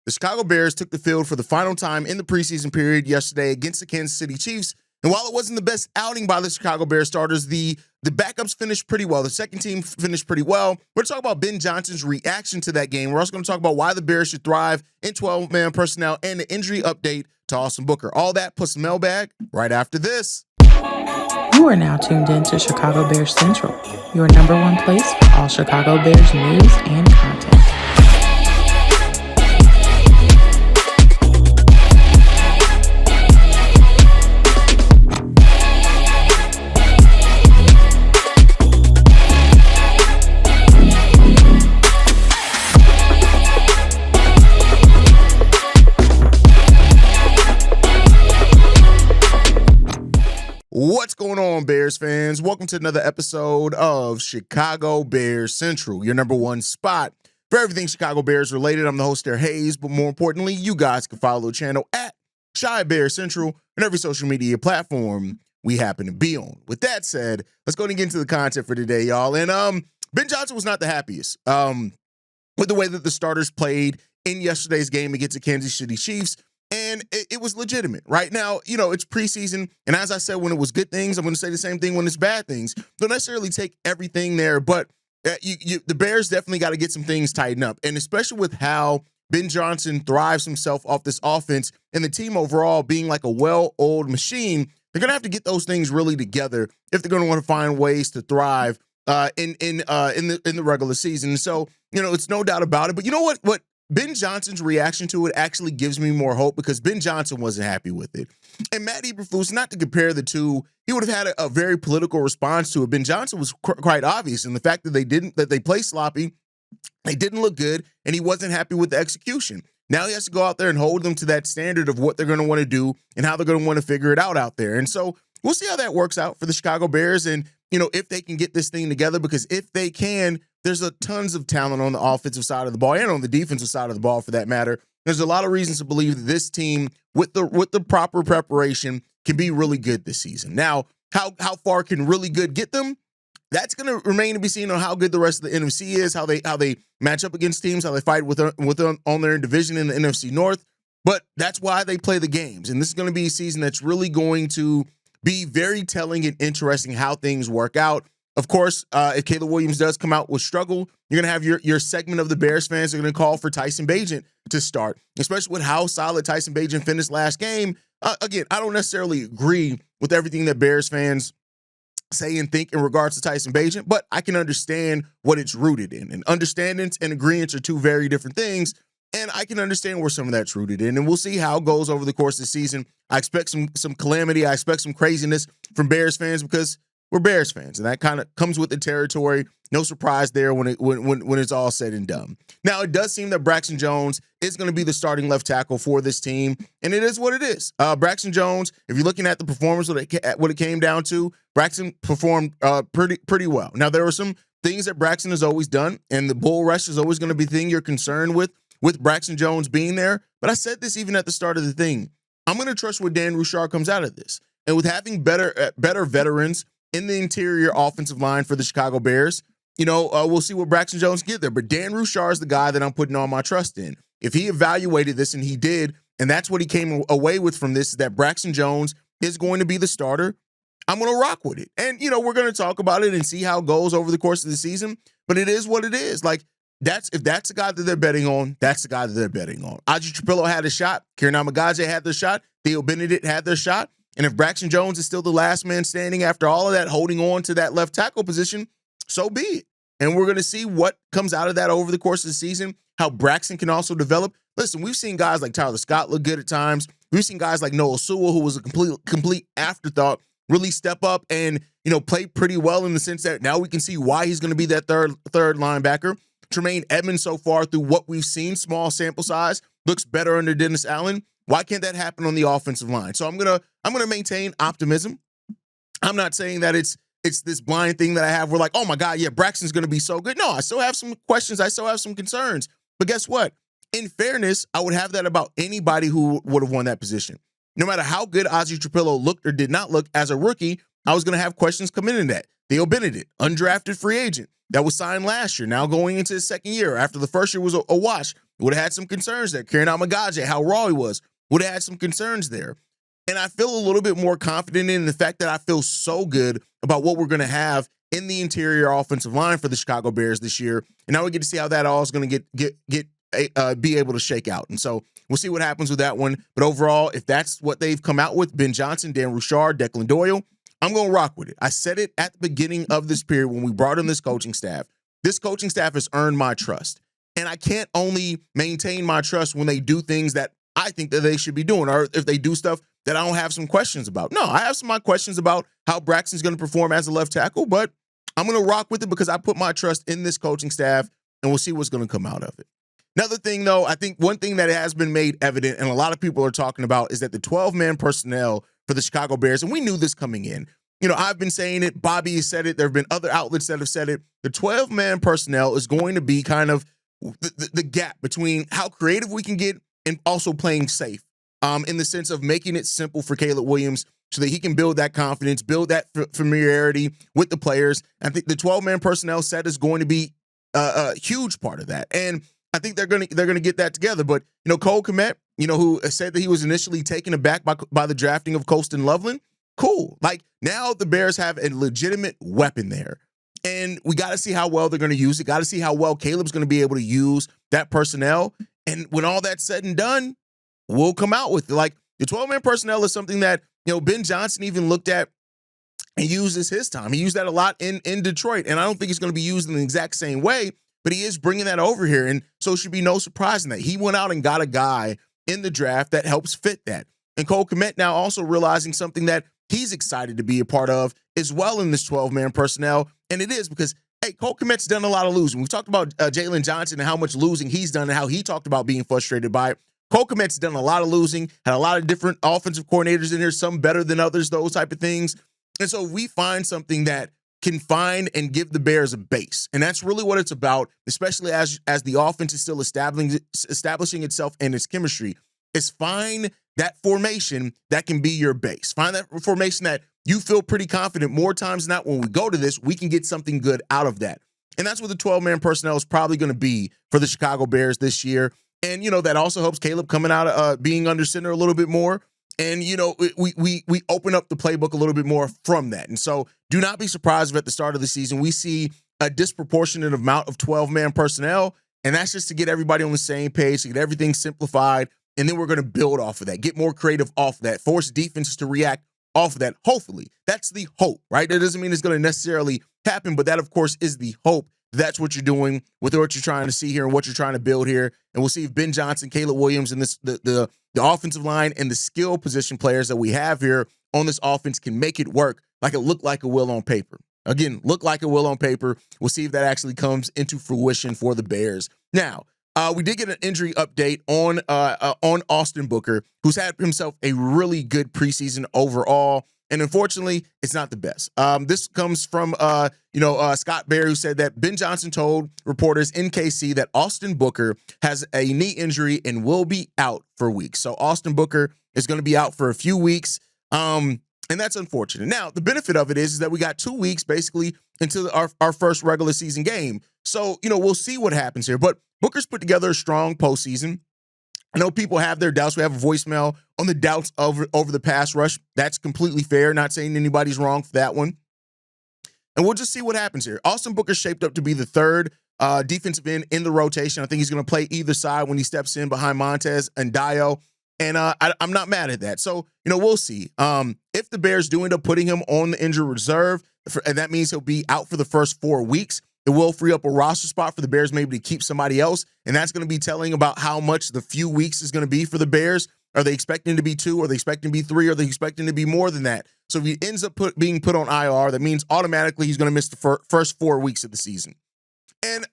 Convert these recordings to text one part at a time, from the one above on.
The Chicago Bears took the field for the final time in the preseason period yesterday against the Kansas City Chiefs. And while it wasn't the best outing by the Chicago Bears starters, the backups finished pretty well. The second team finished pretty well. We're going to talk about Ben Johnson's reaction to that game. We're also going to talk about why the Bears should thrive in 12-man personnel and the injury update to Austin Booker. All that plus the mailbag right after this. You are now tuned in to Chicago Bears Central, your number one place for all Chicago Bears news and content. What's going on, Bears fans? Welcome to another episode of Chicago Bears Central, your number one spot for everything Chicago Bears related. I'm the host there, Hayes, but more importantly, you guys can follow the channel at Chi Bears Central on every social media platform we happen to be on. With that said, let's go and get into the content for today, y'all. And Ben Johnson was not the happiest with the way that the starters played in yesterday's game against the Kansas City Chiefs. And it was legitimate. Right now, you know, it's preseason. And as I said, when it was good things, I'm going to say the same thing when it's bad things. Don't necessarily take everything there, but the Bears definitely got to get some things tightened up. And especially with how Ben Johnson thrives himself off this offense and the team overall being like a well-oiled machine, they're going to have to get those things really together if they're going to want to find ways to thrive in the regular season. So, you know, it's no doubt about it. But you know what Ben Johnson's reaction to it actually gives me more hope, because Ben Johnson wasn't happy with it. And Matt Eberflus, not to compare the two, he would have had a very political response to it. Ben Johnson was quite obvious in the fact that they played sloppy, they didn't look good, and he wasn't happy with the execution. Now he has to go out there and hold them to that standard of what they're going to want to do and how they're going to want to figure it out there. And so we'll see how that works out for the Chicago Bears, and you know, if they can get this thing together, because if they can, there's tons of talent on the offensive side of the ball and on the defensive side of the ball for that matter. There's a lot of reasons to believe that this team, with the proper preparation, can be really good this season. Now, how far can really good get them? That's going to remain to be seen on how good the rest of the NFC is, how they match up against teams, how they fight on their division in the NFC North. But that's why they play the games. And this is going to be a season that's really going to be very telling and interesting how things work out. Of course, if Caleb Williams does come out with struggle, you're going to have your segment of the Bears fans are going to call for Tyson Bagent to start, especially with how solid Tyson Bagent finished last game. Again, I don't necessarily agree with everything that Bears fans say and think in regards to Tyson Bagent, but I can understand what it's rooted in. And understandings and agreements are two very different things, and I can understand where some of that's rooted in. And we'll see how it goes over the course of the season. I expect some calamity. I expect some craziness from Bears fans, because we're Bears fans, and that kind of comes with the territory. No surprise there when it's all said and done. Now, it does seem that Braxton Jones is going to be the starting left tackle for this team, and it is what it is. Braxton Jones, if you're looking at the performance, what it came down to, Braxton performed pretty well. Now, there were some things that Braxton has always done, and the bull rush is always going to be the thing you're concerned with Braxton Jones being there. But I said this even at the start of the thing. I'm going to trust what Dan Rouchard comes out of this. And with having better veterans in the interior offensive line for the Chicago Bears, you know, we'll see what Braxton Jones get there. But Dan Rouchard is the guy that I'm putting all my trust in. If he evaluated this, and he did, and that's what he came away with from this, is that Braxton Jones is going to be the starter, I'm going to rock with it. And, you know, we're going to talk about it and see how it goes over the course of the season. But it is what it is. Like, if that's the guy that they're betting on, that's the guy that they're betting on. Audrey Trapillo had a shot. Kieran Amagaje had their shot. Theo Benedict had their shot. And if Braxton Jones is still the last man standing after all of that, holding on to that left tackle position, so be it. And we're going to see what comes out of that over the course of the season, how Braxton can also develop. Listen, we've seen guys like Tyler Scott look good at times. We've seen guys like Noah Sewell, who was a complete afterthought, really step up and, you know, play pretty well, in the sense that now we can see why he's going to be that third linebacker. Tremaine Edmonds, so far through what we've seen, small sample size, looks better under Dennis Allen. Why can't that happen on the offensive line? So I'm gonna maintain optimism. I'm not saying that it's this blind thing that I have where, like, oh my God, yeah, Braxton's gonna be so good. No, I still have some questions. I still have some concerns. But guess what? In fairness, I would have that about anybody who would have won that position. No matter how good Ozzie Trapillo looked or did not look as a rookie, I was gonna have questions coming in that. Theo Benedict, undrafted free agent that was signed last year, now going into his second year after the first year was a wash. Would have had some concerns there. Karen Amagaje, how raw he was, would have had some concerns there. And I feel a little bit more confident in the fact that I feel so good about what we're going to have in the interior offensive line for the Chicago Bears this year. And now we get to see how that all is going to be able to shake out. And so we'll see what happens with that one. But overall, if that's what they've come out with, Ben Johnson, Dan Rouchard, Declan Doyle, I'm going to rock with it. I said it at the beginning of this period when we brought in this coaching staff. This coaching staff has earned my trust. And I can't only maintain my trust when they do things that I think that they should be doing, or if they do stuff that I don't have some questions about. No, I have some of my questions about how Braxton's going to perform as a left tackle, but I'm going to rock with it because I put my trust in this coaching staff, and we'll see what's going to come out of it. Another thing, though, I think one thing that has been made evident, and a lot of people are talking about, is that the 12-man personnel for the Chicago Bears, and we knew this coming in. You know, I've been saying it. Bobby has said it. There have been other outlets that have said it. The 12-man personnel is going to be kind of the gap between how creative we can get and also playing safe, in the sense of making it simple for Caleb Williams so that he can build that confidence, build that familiarity with the players. I think the 12-man personnel set is going to be a huge part of that. And I think they're going to get that together. But, you know, Cole Kmet, you know, who said that he was initially taken aback by the drafting of Colston Loveland, cool. Like, now the Bears have a legitimate weapon there. And we got to see how well they're going to use it. Got to see how well Caleb's going to be able to use that personnel. And when all that's said and done, we'll come out with it. Like, the 12-man personnel is something that, you know, Ben Johnson even looked at and uses his time. He used that a lot in Detroit. And I don't think it's going to be used in the exact same way, but he is bringing that over here. And so it should be no surprise in that. He went out and got a guy in the draft that helps fit that. And Cole Kmet now also realizing something that he's excited to be a part of as well in this 12-man personnel. And it is because, hey, Cole Kmet's done a lot of losing. We've talked about Jalen Johnson and how much losing he's done and how he talked about being frustrated by it. Cole Kmet's done a lot of losing, had a lot of different offensive coordinators in here, some better than others, those type of things. And so we find something that can find and give the Bears a base. And that's really what it's about, especially as the offense is still establishing itself and its chemistry, is find that formation that can be your base. Find that formation that you feel pretty confident more times than not when we go to this, we can get something good out of that. And that's what the 12-man personnel is probably going to be for the Chicago Bears this year. And, you know, that also helps Caleb coming out of being under center a little bit more. And, you know, we open up the playbook a little bit more from that. And so do not be surprised if at the start of the season we see a disproportionate amount of 12-man personnel. And that's just to get everybody on the same page, to get everything simplified. And then we're going to build off of that, get more creative off of that, force defenses to react off of that. Hopefully, that's the hope, right? That doesn't mean it's going to necessarily happen, but that, of course, is the hope. That's what you're doing with what you're trying to see here and what you're trying to build here. And we'll see if Ben Johnson, Caleb Williams, and the offensive line and the skill position players that we have here on this offense can make it work like it looked like it will on paper. Again, look like it will on paper. We'll see if that actually comes into fruition for the Bears. Now, we did get an injury update on Austin Booker, who's had himself a really good preseason overall. And unfortunately, it's not the best. This comes from, Scott Bear, who said that Ben Johnson told reporters in KC that Austin Booker has a knee injury and will be out for weeks. So Austin Booker is going to be out for a few weeks. And that's unfortunate. Now, the benefit of it is that we got 2 weeks basically into our first regular season game. So, you know, we'll see what happens here. But Booker's put together a strong postseason. I know people have their doubts. We have a voicemail on the doubts over the pass rush. That's completely fair. Not saying anybody's wrong for that one. And we'll just see what happens here. Austin Booker's shaped up to be the third defensive end in the rotation. I think he's going to play either side when he steps in behind Montez and Dio. And I'm not mad at that. So, you know, we'll see. If the Bears do end up putting him on the injured reserve, and that means he'll be out for the first 4 weeks, it will free up a roster spot for the Bears maybe to keep somebody else. And that's going to be telling about how much the few weeks is going to be for the Bears. Are they expecting to be 2? Are they expecting to be 3? Are they expecting to be more than that? So if he ends up being put on IR, that means automatically he's going to miss the first 4 weeks of the season. And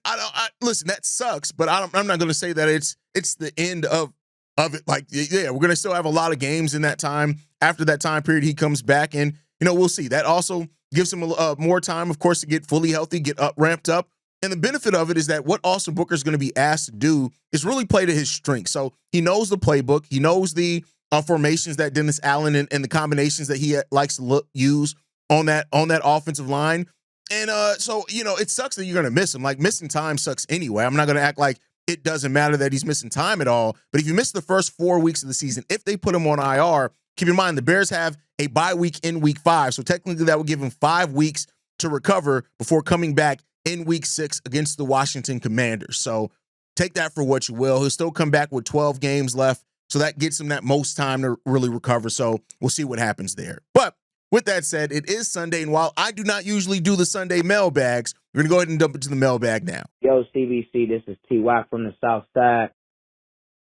listen, that sucks, but I'm not going to say that it's the end of it. Like, yeah, we're going to still have a lot of games in that time. After that time period, he comes back, and, you know, we'll see. That also gives him more time, of course, to get fully healthy, get ramped up. And the benefit of it is that what Austin Booker is going to be asked to do is really play to his strengths. So he knows the playbook. He knows the formations that Dennis Allen and the combinations that he likes to use on that offensive line. And so, you know, it sucks that you're going to miss him. Like, missing time sucks anyway. I'm not going to act like it doesn't matter that he's missing time at all. But if you miss the first 4 weeks of the season, if they put him on IR, keep in mind the Bears have a bye week in week 5. So technically that would give him 5 weeks to recover before coming back in week 6 against the Washington Commanders. So take that for what you will. He'll still come back with 12 games left. So that gets him that most time to really recover. So we'll see what happens there. But with that said, it is Sunday, and while I do not usually do the Sunday mailbags, we're going to go ahead and dump into the mailbag now. Yo, CBC, this is TY from the South Side.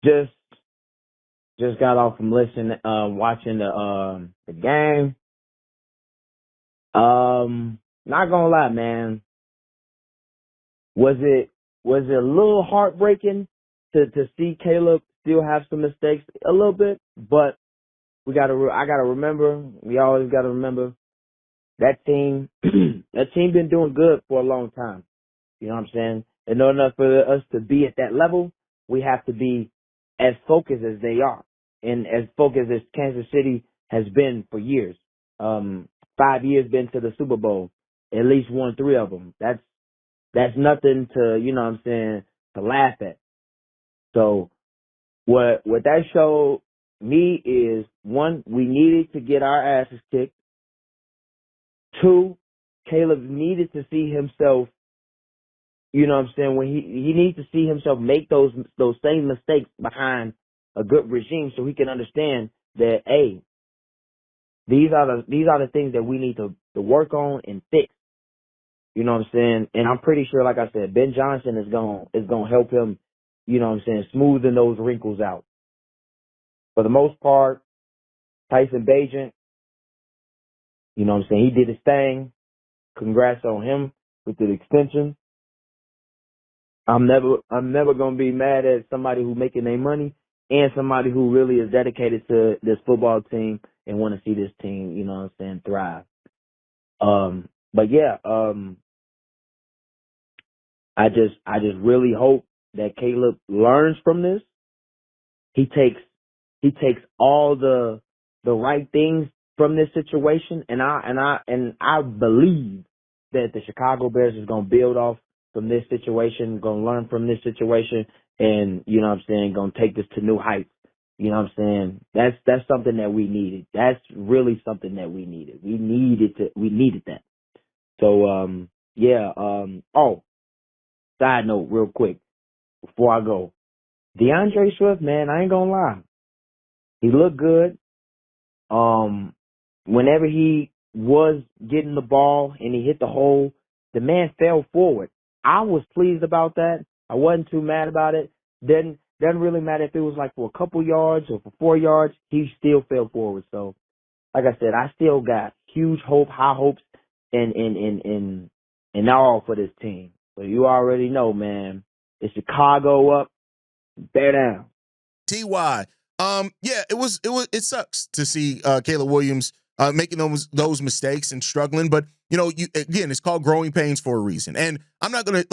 Just got off from watching the game. Not gonna lie, man. Was it a little heartbreaking to see Caleb still have some mistakes a little bit? But I gotta remember. We always gotta remember that team. That team been doing good for a long time. You know what I'm saying? In order for us to be at that level, we have to be as focused as they are, and as focused as Kansas City has been for years. 5 years been to the Super Bowl, at least won 3 of them. That's nothing to, you know what I'm saying, to laugh at. So what that showed me is, 1, we needed to get our asses kicked. 2, Caleb needed to see himself, you know what I'm saying, when he needs to see himself make those same mistakes behind a good regime, so he can understand that, hey, these are the things that we need to work on and fix. You know what I'm saying? And I'm pretty sure, like I said, Ben Johnson is gonna help him, you know what I'm saying, smoothing those wrinkles out. For the most part, Tyson Bagent, you know what I'm saying, he did his thing. Congrats on him with the extension. I'm never gonna be mad at somebody who making their money and somebody who really is dedicated to this football team and want to see this team, you know what I'm saying, thrive. But yeah, I just really hope that Caleb learns from this. He takes all the right things from this situation, and I believe that the Chicago Bears is gonna build off from this situation, gonna learn from this situation, and you know what I'm saying, gonna take this to new heights. You know what I'm saying? That's something that we needed. That's really something that we needed. We needed that. So yeah. Oh, side note, real quick, before I go, DeAndre Swift, man, I ain't gonna lie, he looked good. Whenever he was getting the ball and he hit the hole, the man fell forward. I was pleased about that. I wasn't too mad about it. Doesn't really matter if it was like for a couple yards or for 4 yards. He still fell forward. So, like I said, I still got huge hope, high hopes, and all for this team. So you already know, man. It's Chicago up, bear down. TY. Yeah, it sucks to see Caleb Williams making those mistakes and struggling, but again, it's called growing pains for a reason. And I'm not gonna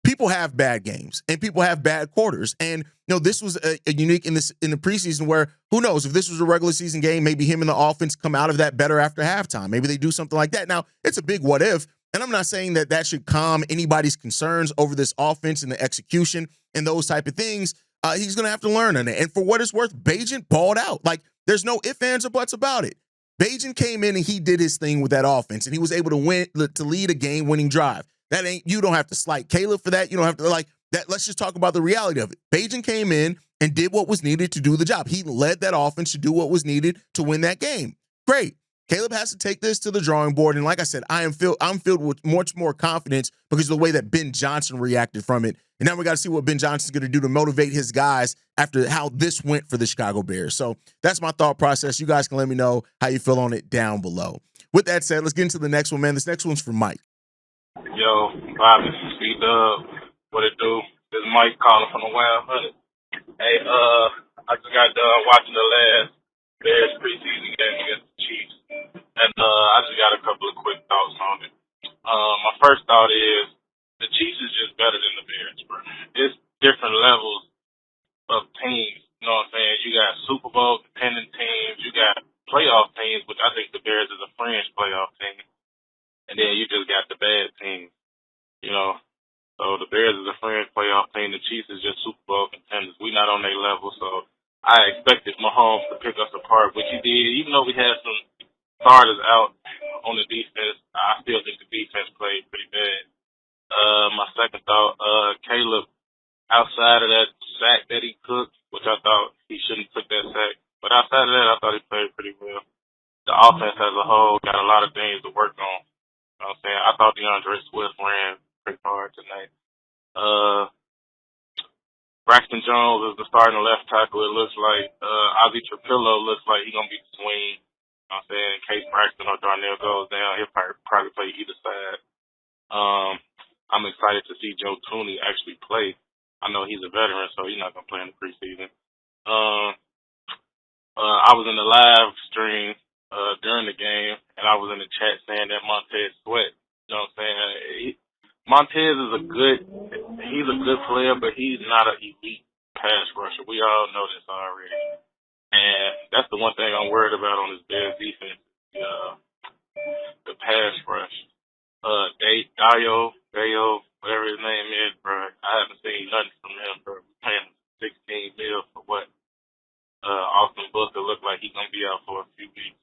people have bad games and people have bad quarters. And this was a unique in the preseason where who knows if this was a regular season game, maybe him and the offense come out of that better after halftime. Maybe they do something like that. Now it's a big what if, and I'm not saying that should calm anybody's concerns over this offense and the execution and those type of things. He's going to have to learn on it. And for what it's worth, Bagent balled out. Like, there's no ifs, ands, or buts about it. Bagent came in and he did his thing with that offense, and he was able to lead a game-winning drive. You don't have to slight Caleb for that. You don't have to that. Let's just talk about the reality of it. Bagent came in and did what was needed to do the job. He led that offense to do what was needed to win that game. Great. Caleb has to take this to the drawing board. And like I said, I'm filled with much more confidence because of the way that Ben Johnson reacted from it. And now we got to see what Ben Johnson's going to do to motivate his guys after how this went for the Chicago Bears. So that's my thought process. You guys can let me know how you feel on it down below. With that said, let's get into the next one, man. This next one's from Mike. Yo, Bob, this is C-Dub. What it do? This is Mike calling from the Wild Hunted. Hey, I just got done watching the last Bears preseason game against the Chiefs. And I just got a couple of quick thoughts on it. My first thought is the Chiefs is just better than the Bears, bro. It's different levels of teams. You know what I'm saying? You got Super Bowl dependent teams. You got playoff teams, which I think the Bears is a fringe playoff team. And then you just got the bad teams. You know, So the Bears is a fringe playoff team. The Chiefs is just Super Bowl contenders. We not on their level, so I expected Mahomes to pick us apart, which he did. Even though we had some starters out on the defense, I still think the defense played pretty bad. My second thought, Caleb, outside of that sack that he took, which I thought he shouldn't have took that sack, but outside of that, I thought he played pretty well. The offense as a whole got a lot of things to work on. You know what I'm saying? I thought DeAndre Swift ran pretty hard tonight. Braxton Jones is the starting left tackle. It looks like Ozzie Trapillo looks like he's going to be the swing. You know what I'm saying? In case Braxton or Darnell goes down, he'll probably play either side. I'm excited to see Joe Tooney actually play. I know he's a veteran, so he's not going to play in the preseason. I was in the live stream during the game, and I was in the chat saying that Montez Sweat. You know what I'm saying? Montez is he's a good player, but he's not an elite pass rusher. We all know this already. And that's the one thing I'm worried about on this Bears defense, the pass rush. Dayo, whatever his name is, bro. I haven't seen nothing from him, bro. We're paying $16 million for what? Austin Booker looked like he's going to be out for a few weeks.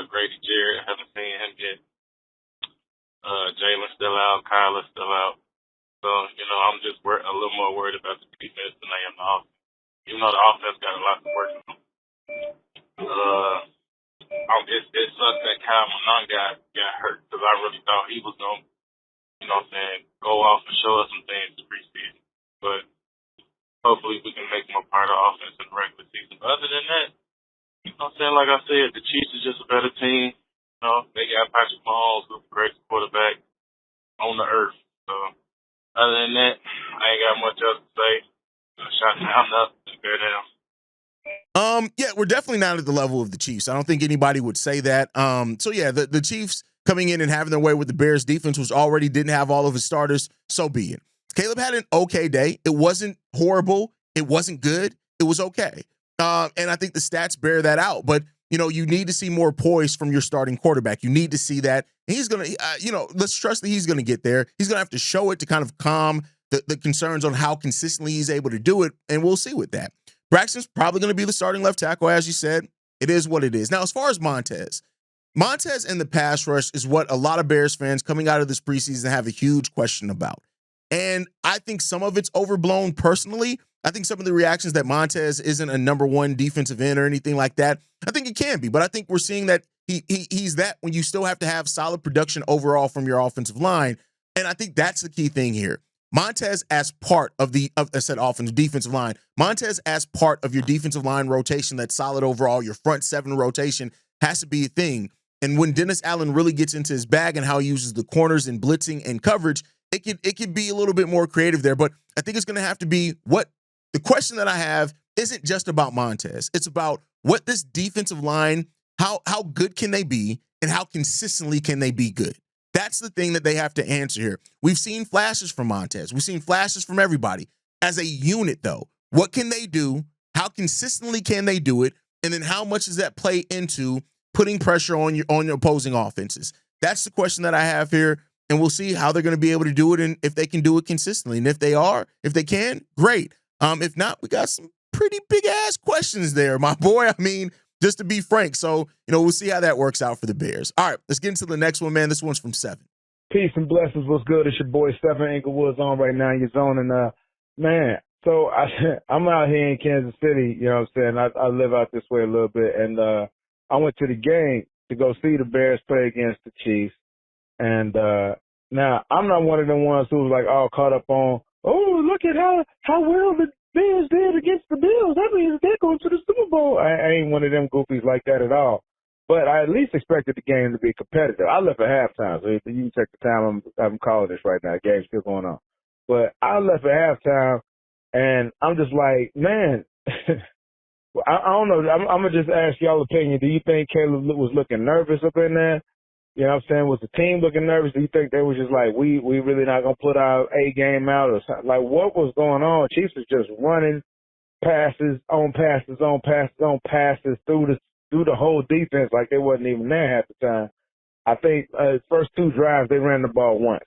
Grady Jarrett, haven't seen him yet. Jalen's still out. Kyler's still out. So, I'm just a little more worried about the defense than I am the offense. Even though the offense got a lot to work on. It sucks that Kyle Manon got hurt because I really thought he was going to, go off and show us some things this preseason. But hopefully we can make him a part of the offense in the regular season. But other than that, like I said, the Chiefs is just a better team. They got Patrick Mahomes, who's the greatest quarterback on the earth. So other than that, I ain't got much else to say. Shot down, up, bear down. Yeah, we're definitely not at the level of the Chiefs. I don't think anybody would say that. So yeah, the Chiefs coming in and having their way with the Bears defense, which already didn't have all of his starters, so be it. Caleb had an okay day. It wasn't horrible. It wasn't good. It was okay. And I think the stats bear that out. But, you need to see more poise from your starting quarterback. You need to see that. He's going to, let's trust that he's going to get there. He's going to have to show it to kind of calm the concerns on how consistently he's able to do it. And we'll see with that. Braxton's probably going to be the starting left tackle, as you said. It is what it is. Now, as far as Montez and the pass rush is what a lot of Bears fans coming out of this preseason have a huge question about. And I think some of it's overblown personally. I think some of the reactions that Montez isn't a number one defensive end or anything like that, I think it can be. But I think we're seeing that he's that when you still have to have solid production overall from your offensive line. And I think that's the key thing here. Montez as part of defensive line. Montez as part of your defensive line rotation that's solid overall, your front seven rotation has to be a thing. And when Dennis Allen really gets into his bag and how he uses the corners and blitzing and coverage, it could be a little bit more creative there. But I think it's going to have to be the question that I have isn't just about Montez. It's about what this defensive line, how good can they be and how consistently can they be good? That's the thing that they have to answer here. We've seen flashes from Montez. We've seen flashes from everybody. As a unit, though, what can they do? How consistently can they do it? And then how much does that play into putting pressure on your opposing offenses? That's the question that I have here. And we'll see how they're going to be able to do it and if they can do it consistently. And if they can, great. If not, we got some pretty big ass questions there, my boy. I mean, just to be frank. So, we'll see how that works out for the Bears. All right, let's get into the next one, man. This one's from Seven. Peace and blessings. What's good? It's your boy Stephen Inglewood's on right now in your zone. And, man, so I'm out here in Kansas City, you know what I'm saying? I live out this way a little bit. And I went to the game to go see the Bears play against the Chiefs. And now, I'm not one of them ones who's like all caught up on, oh, look at how well the Bears did against the Bills. That means they're going to the Super Bowl. I ain't one of them goofies like that at all. But I at least expected the game to be competitive. I left at halftime, so you can check the time I'm calling this right now. The game's still going on. But I left at halftime, and I'm just like, man, I don't know. I'm going to just ask y'all opinion. Do you think Caleb was looking nervous up in there? You know what I'm saying? Was the team looking nervous? Do you think they were just like, we really not going to put our A game out or something? Like, what was going on? Chiefs was just running passes on passes on passes on passes through the whole defense like they wasn't even there half the time. I think first two drives, they ran the ball once,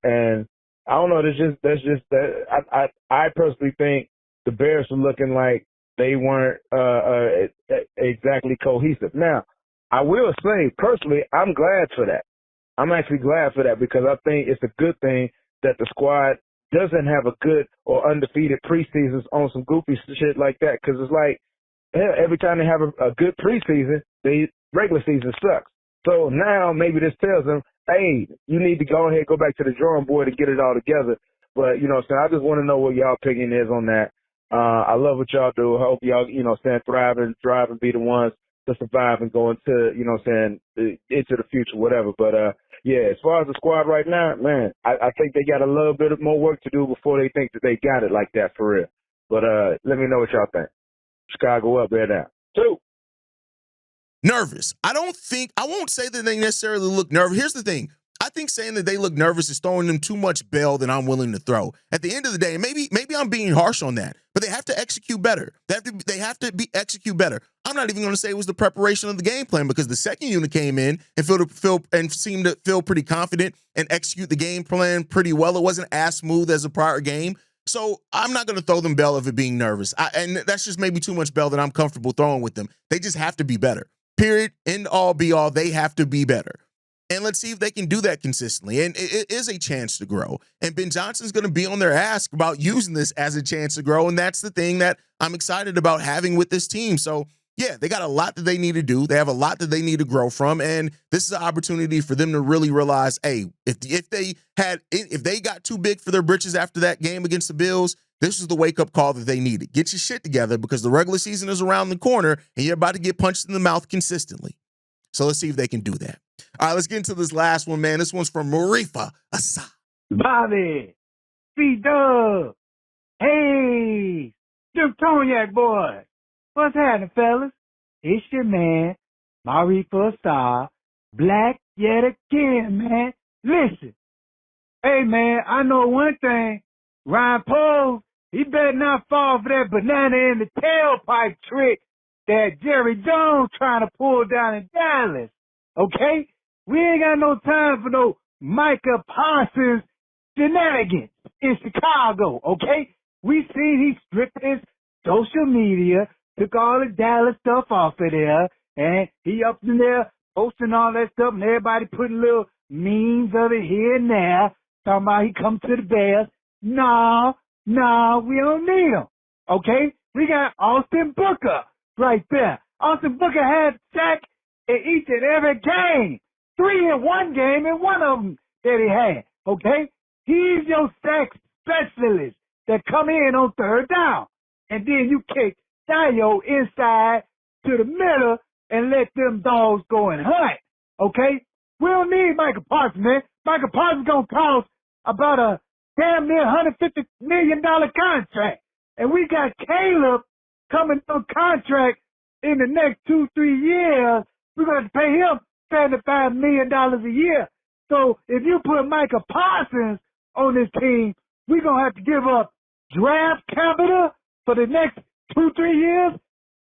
and I don't know. That's just that. I personally think the Bears were looking like they weren't exactly cohesive. Now, I will say personally, I'm glad for that. I'm actually glad for that because I think it's a good thing that the squad doesn't have a good or undefeated preseasons on some goofy shit like that. Because it's like, hell, every time they have a good preseason, the regular season sucks. So now maybe this tells them, hey, you need to go ahead, go back to the drawing board and get it all together. But, you know what I'm saying, I just want to know what y'all opinion is on that. I love what y'all do. I hope y'all, you know what I'm saying, thrive and be the ones to survive and go into, you know what I'm saying, into the future, whatever. But, yeah, as far as the squad right now, man, I think they got a little bit more work to do before they think that they got it like that for real. But let me know what y'all think. Chicago up, there down. 2. Nervous. I won't say that they necessarily look nervous. Here's the thing. I think saying that they look nervous is throwing them too much bail than I'm willing to throw. At the end of the day, maybe I'm being harsh on that, but they have to execute better. They have to execute better. I'm not even going to say it was the preparation of the game plan because the second unit came in and seemed to feel pretty confident and execute the game plan pretty well. It wasn't as smooth as the prior game. So I'm not going to throw them bail of it being nervous. And that's just maybe too much bail that I'm comfortable throwing with them. They just have to be better. Period. End all be all. They have to be better. And let's see if they can do that consistently. And it is a chance to grow. And Ben Johnson's going to be on their ass about using this as a chance to grow. And that's the thing that I'm excited about having with this team. So, yeah, they got a lot that they need to do. They have a lot that they need to grow from. And this is an opportunity for them to really realize, hey, if they got too big for their britches after that game against the Bills, this is the wake-up call that they needed. Get your shit together because the regular season is around the corner and you're about to get punched in the mouth consistently. So let's see if they can do that. All right, let's get into this last one, man. This one's from Marifa Asa. Bobby, B-Dub, hey, Duke Cognac boy. What's happening, fellas? It's your man, Marifa Asa, black yet again, man. Listen, hey, man, I know one thing. Ryan Poles, he better not fall for that banana in the tailpipe trick that Jerry Jones trying to pull down in Dallas. Okay? We ain't got no time for no Micah Parsons shenanigans in Chicago, okay? We seen he stripped his social media, took all the Dallas stuff off of there, and he up in there posting all that stuff, and everybody putting little memes of it here and there, talking about he come to the Bears. No, we don't need him, okay? We got Austin Booker right there. Austin Booker had sack in each and every game. 3 in one game and one of them that he had, okay? He's your sack specialist that come in on third down. And then you kick Dio inside to the middle and let them dogs go and hunt, okay? We don't need Micah Parsons, man. Micah Parsons gonna cost about a damn near $150 million contract. And we got Caleb coming on contract in the next 2-3 years. We're going to pay him $75 million a year. So if you put Micah Parsons on this team, we're going to have to give up draft capital for the next 2-3 years,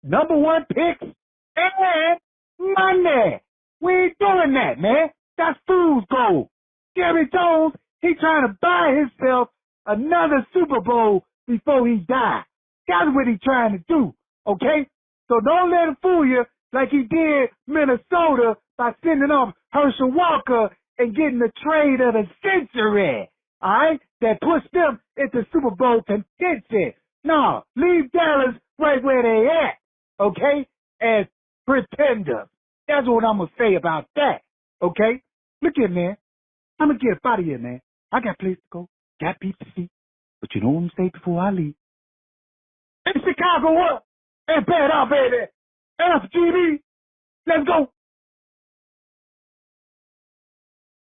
number 1 picks, and money. We ain't doing that, man. That's fool's gold. Jerry Jones, he trying to buy himself another Super Bowl before he dies. That's what he's trying to do, okay? So don't let him fool you like he did Minnesota by sending off Herschel Walker and getting the trade of the century, all right? That pushed them into Super Bowl contention. No, leave Dallas right where they at, okay? As pretenders. That's what I'm going to say about that, okay? Look here, man. I'm going to get up out of here, man. I got place to go, got people to see. But you know what I'm going to say before I leave? In Chicago, what? And bad out, baby. FGB. Let's go.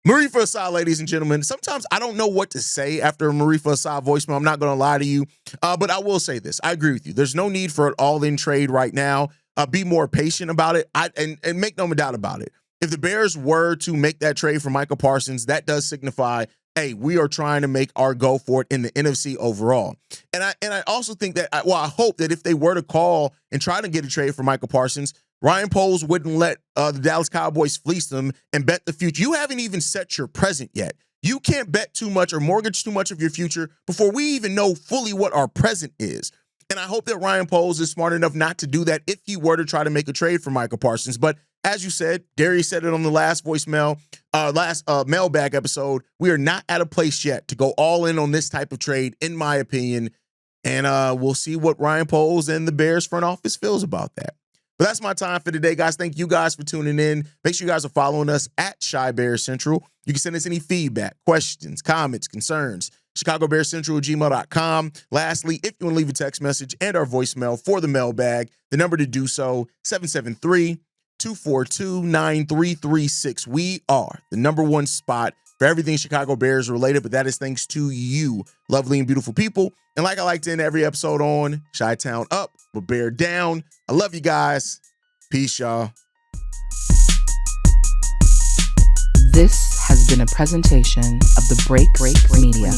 Marifa Asa, ladies and gentlemen. Sometimes I don't know what to say after a Marifa Asa voicemail. I'm not going to lie to you, but I will say this. I agree with you. There's no need for an all-in trade right now. Be more patient about it, and make no doubt about it. If the Bears were to make that trade for Micah Parsons, that does signify, hey, we are trying to make our go for it in the NFC overall. And I also think that, I hope that if they were to call and try to get a trade for Micah Parsons, Ryan Poles wouldn't let the Dallas Cowboys fleece them and bet the future. You haven't even set your present yet. You can't bet too much or mortgage too much of your future before we even know fully what our present is. And I hope that Ryan Poles is smart enough not to do that if he were to try to make a trade for Michael Parsons. But as you said, Darius said it on the last mailbag episode, we are not at a place yet to go all in on this type of trade, in my opinion. And we'll see what Ryan Poles and the Bears front office feels about that. But that's my time for today, guys. Thank you guys for tuning in. Make sure you guys are following us at Shy Bears Central. You can send us any feedback, questions, comments, concerns, ChicagoBearsCentral@gmail.com. Lastly, if you want to leave a text message and our voicemail for the mailbag, the number to do so, 773-242-9336. We are the number one spot for everything Chicago Bears related, but that is thanks to you, lovely and beautiful people. And like I like to end every episode on, Chi-Town up, but Bear down. I love you guys. Peace, y'all. This has been a presentation of the Break Media.